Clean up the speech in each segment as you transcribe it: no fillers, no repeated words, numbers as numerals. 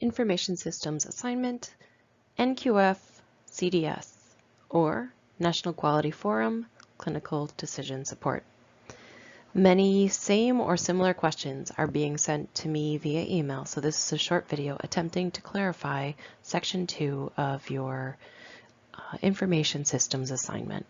Information Systems Assignment, NQF, CDS, or National Quality Forum, Clinical Decision Support. Many same or similar questions are being sent to me via email, so this is a short video attempting to clarify Section 2 of your Information Systems Assignment.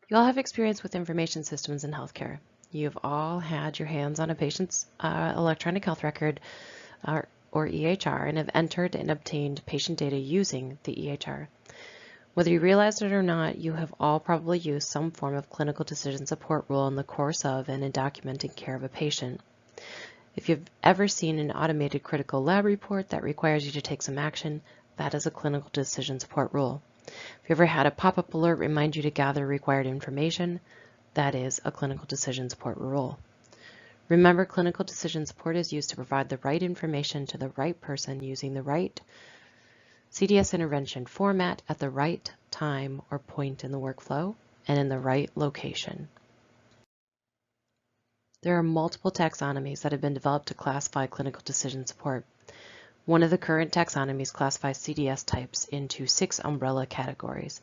You all have experience with information systems in healthcare. You've all had your hands on a patient's electronic health record or EHR and have entered and obtained patient data using the EHR. Whether you realize it or not, you have all probably used some form of clinical decision support rule in the course of and in documenting care of a patient. If you've ever seen an automated critical lab report that requires you to take some action, that is a clinical decision support rule. If you ever had a pop-up alert remind you to gather required information, that is a clinical decision support rule. Remember, clinical decision support is used to provide the right information to the right person using the right CDS intervention format at the right time or point in the workflow and in the right location. There are multiple taxonomies that have been developed to classify clinical decision support. One of the current taxonomies classifies CDS types into 6 umbrella categories.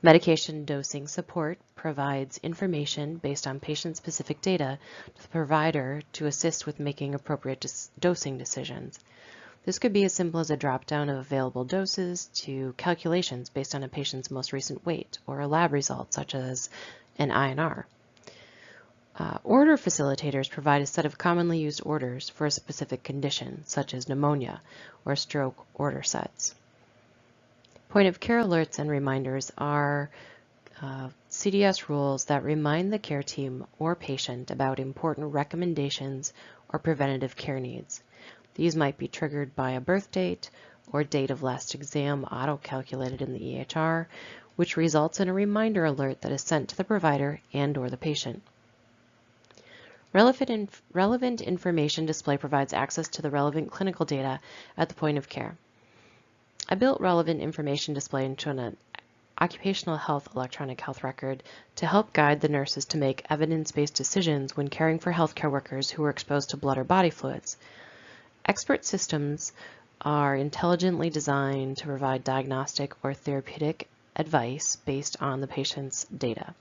Medication dosing support provides information based on patient-specific data to the provider to assist with making appropriate dosing decisions. This could be as simple as a drop-down of available doses to calculations based on a patient's most recent weight or a lab result such as an INR. Order facilitators provide a set of commonly used orders for a specific condition, such as pneumonia or stroke order sets. Point of care alerts and reminders are CDS rules that remind the care team or patient about important recommendations or preventative care needs. These might be triggered by a birth date or date of last exam auto-calculated in the EHR, which results in a reminder alert that is sent to the provider and/or the patient. Relevant information display provides access to the relevant clinical data at the point of care. I built relevant information display into an occupational health electronic health record to help guide the nurses to make evidence-based decisions when caring for healthcare workers who are exposed to blood or body fluids. Expert systems are intelligently designed to provide diagnostic or therapeutic advice based on the patient's data.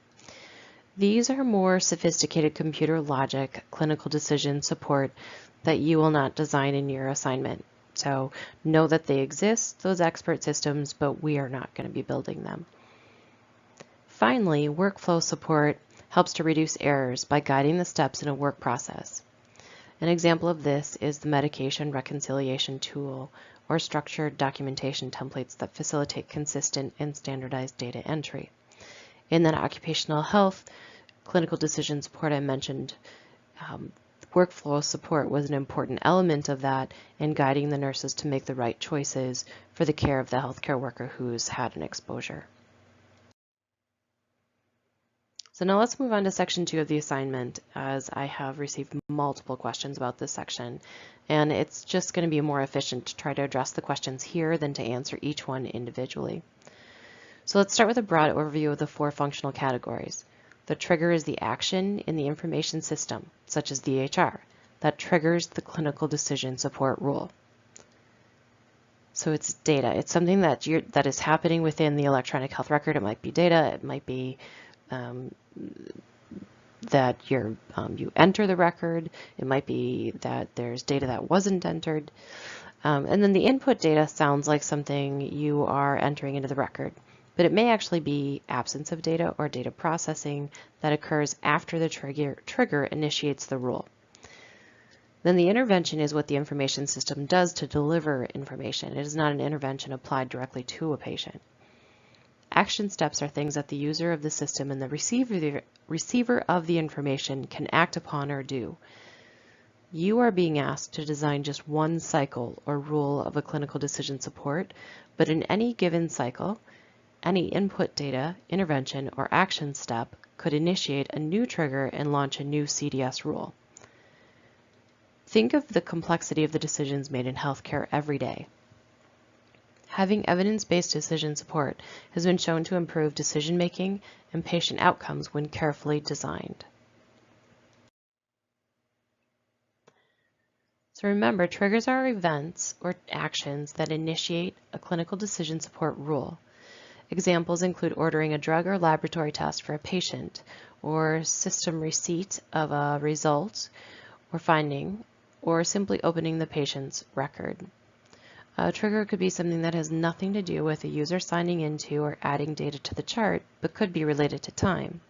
These are more sophisticated computer logic clinical decision support that you will not design in your assignment. So know that they exist, those expert systems, but we are not going to be building them. Finally, workflow support helps to reduce errors by guiding the steps in a work process. An example of this is the medication reconciliation tool or structured documentation templates that facilitate consistent and standardized data entry. In that occupational health clinical decision support I mentioned, workflow support was an important element of that in guiding the nurses to make the right choices for the care of the healthcare worker who's had an exposure. So now let's move on to section 2 of the assignment, as I have received multiple questions about this section, and it's just going to be more efficient to try to address the questions here than to answer each one individually. So let's start with a broad overview of the 4 functional categories. The trigger is the action in the information system, such as the EHR, that triggers the clinical decision support rule. So it's data. It's something that is happening within the electronic health record. It might be data. It might be that you enter the record. It might be that there's data that wasn't entered. And then the input data sounds like something you are entering into the record, but it may actually be absence of data or data processing that occurs after the trigger initiates the rule. Then the intervention is what the information system does to deliver information. It is not an intervention applied directly to a patient. Action steps are things that the user of the system and the receiver of the information can act upon or do. You are being asked to design just one cycle or rule of a clinical decision support, but in any given cycle, any input data, intervention, or action step could initiate a new trigger and launch a new CDS rule. Think of the complexity of the decisions made in healthcare every day. Having evidence-based decision support has been shown to improve decision-making and patient outcomes when carefully designed. So remember, triggers are events or actions that initiate a clinical decision support rule. Examples include ordering a drug or laboratory test for a patient, or system receipt of a result or finding, or simply opening the patient's record. A trigger could be something that has nothing to do with a user signing into or adding data to the chart, but could be related to time.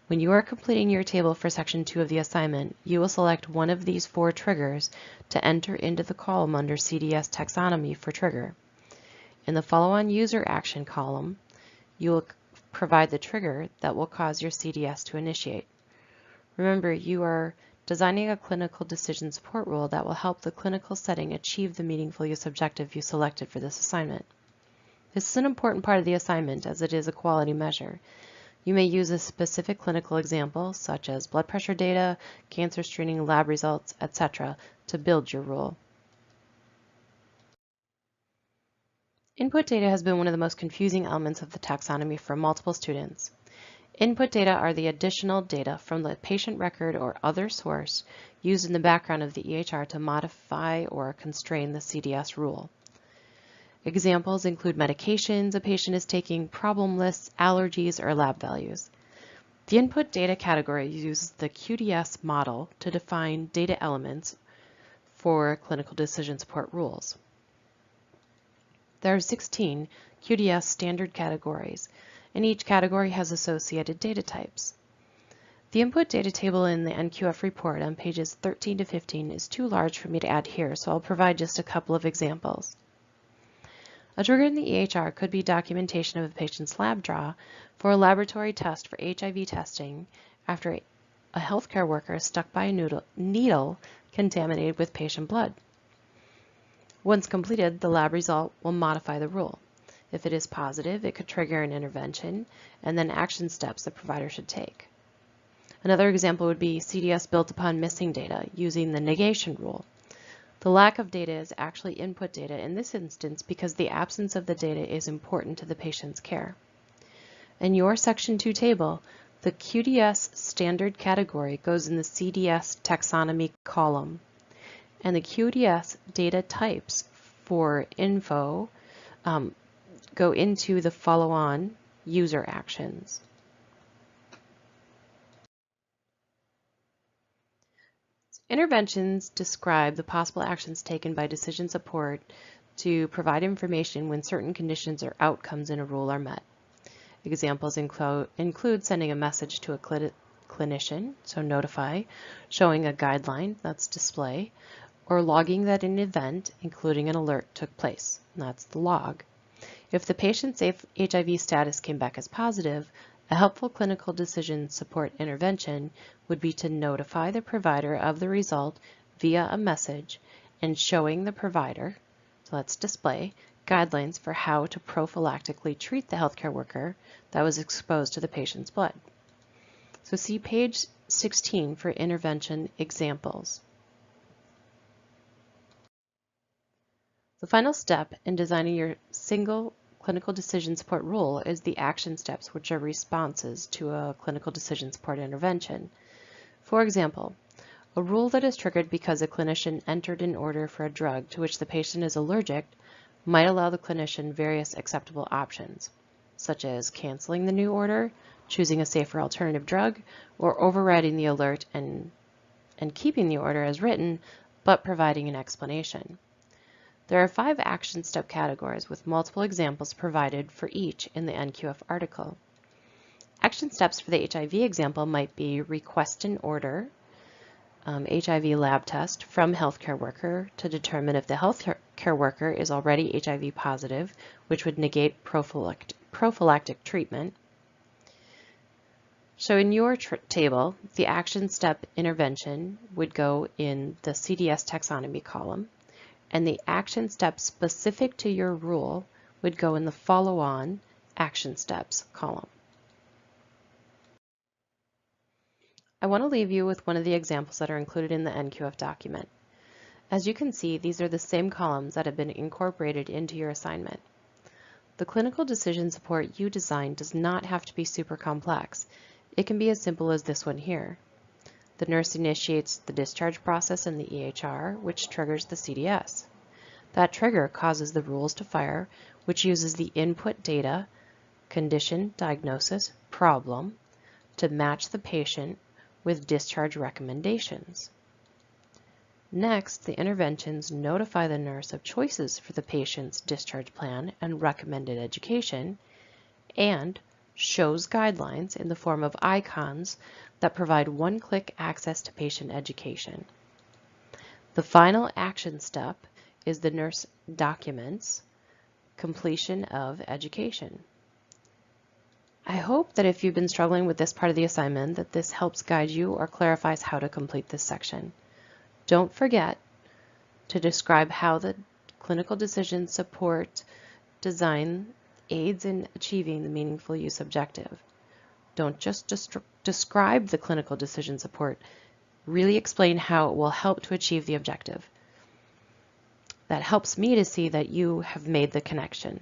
When you are completing your table for Section 2 of the assignment, you will select one of these 4 triggers to enter into the column under CDS Taxonomy for trigger. In the Follow-on User Action column, you will provide the trigger that will cause your CDS to initiate. Remember, you are designing a clinical decision support rule that will help the clinical setting achieve the meaningful use objective you selected for this assignment. This is an important part of the assignment as it is a quality measure. You may use a specific clinical example, such as blood pressure data, cancer screening lab results, etc., to build your rule. Input data has been one of the most confusing elements of the taxonomy for multiple students. Input data are the additional data from the patient record or other source used in the background of the EHR to modify or constrain the CDS rule. Examples include medications a patient is taking, problem lists, allergies, or lab values. The input data category uses the QDS model to define data elements for clinical decision support rules. There are 16 QDS standard categories, and each category has associated data types. The input data table in the NQF report on pages 13 to 15 is too large for me to add here, so I'll provide just a couple of examples. A trigger in the EHR could be documentation of a patient's lab draw for a laboratory test for HIV testing after a healthcare worker is stuck by a needle contaminated with patient blood. Once completed, the lab result will modify the rule. If it is positive, it could trigger an intervention and then action steps the provider should take. Another example would be CDS built upon missing data using the negation rule. The lack of data is actually input data in this instance because the absence of the data is important to the patient's care. In your Section 2 table, the QDS standard category goes in the CDS taxonomy column, and the QDS data types for info go into the follow-on user actions. Interventions describe the possible actions taken by decision support to provide information when certain conditions or outcomes in a rule are met. Examples include sending a message to a clinician, so notify, showing a guideline, that's display, or logging that an event, including an alert, took place, that's the log. If the patient's HIV status came back as positive, a helpful clinical decision support intervention would be to notify the provider of the result via a message and showing the provider, so let's display, guidelines for how to prophylactically treat the healthcare worker that was exposed to the patient's blood. So see page 16 for intervention examples. The final step in designing your single clinical decision support rule is the action steps, which are responses to a clinical decision support intervention. For example, a rule that is triggered because a clinician entered an order for a drug to which the patient is allergic might allow the clinician various acceptable options, such as canceling the new order, choosing a safer alternative drug, or overriding the alert and keeping the order as written, but providing an explanation. There are 5 action step categories with multiple examples provided for each in the NQF article. Action steps for the HIV example might be request an order, HIV lab test from healthcare worker to determine if the healthcare worker is already HIV positive, which would negate prophylactic treatment. So in your table, the action step intervention would go in the CDS taxonomy column, and the action steps specific to your rule would go in the follow-on action steps column. I want to leave you with one of the examples that are included in the NQF document. As you can see, these are the same columns that have been incorporated into your assignment. The clinical decision support you designed does not have to be super complex. It can be as simple as this one here. The nurse initiates the discharge process in the EHR, which triggers the CDS. That trigger causes the rules to fire, which uses the input data, condition, diagnosis, problem, to match the patient with discharge recommendations. Next, the interventions notify the nurse of choices for the patient's discharge plan and recommended education, and shows guidelines in the form of icons that provide one-click access to patient education. The final action step is the nurse documents completion of education. I hope that if you've been struggling with this part of the assignment, that this helps guide you or clarifies how to complete this section. Don't forget to describe how the clinical decision support design aids in achieving the meaningful use objective. Don't just describe the clinical decision support, really explain how it will help to achieve the objective. That helps me to see that you have made the connection.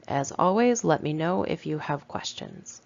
As always, let me know if you have questions.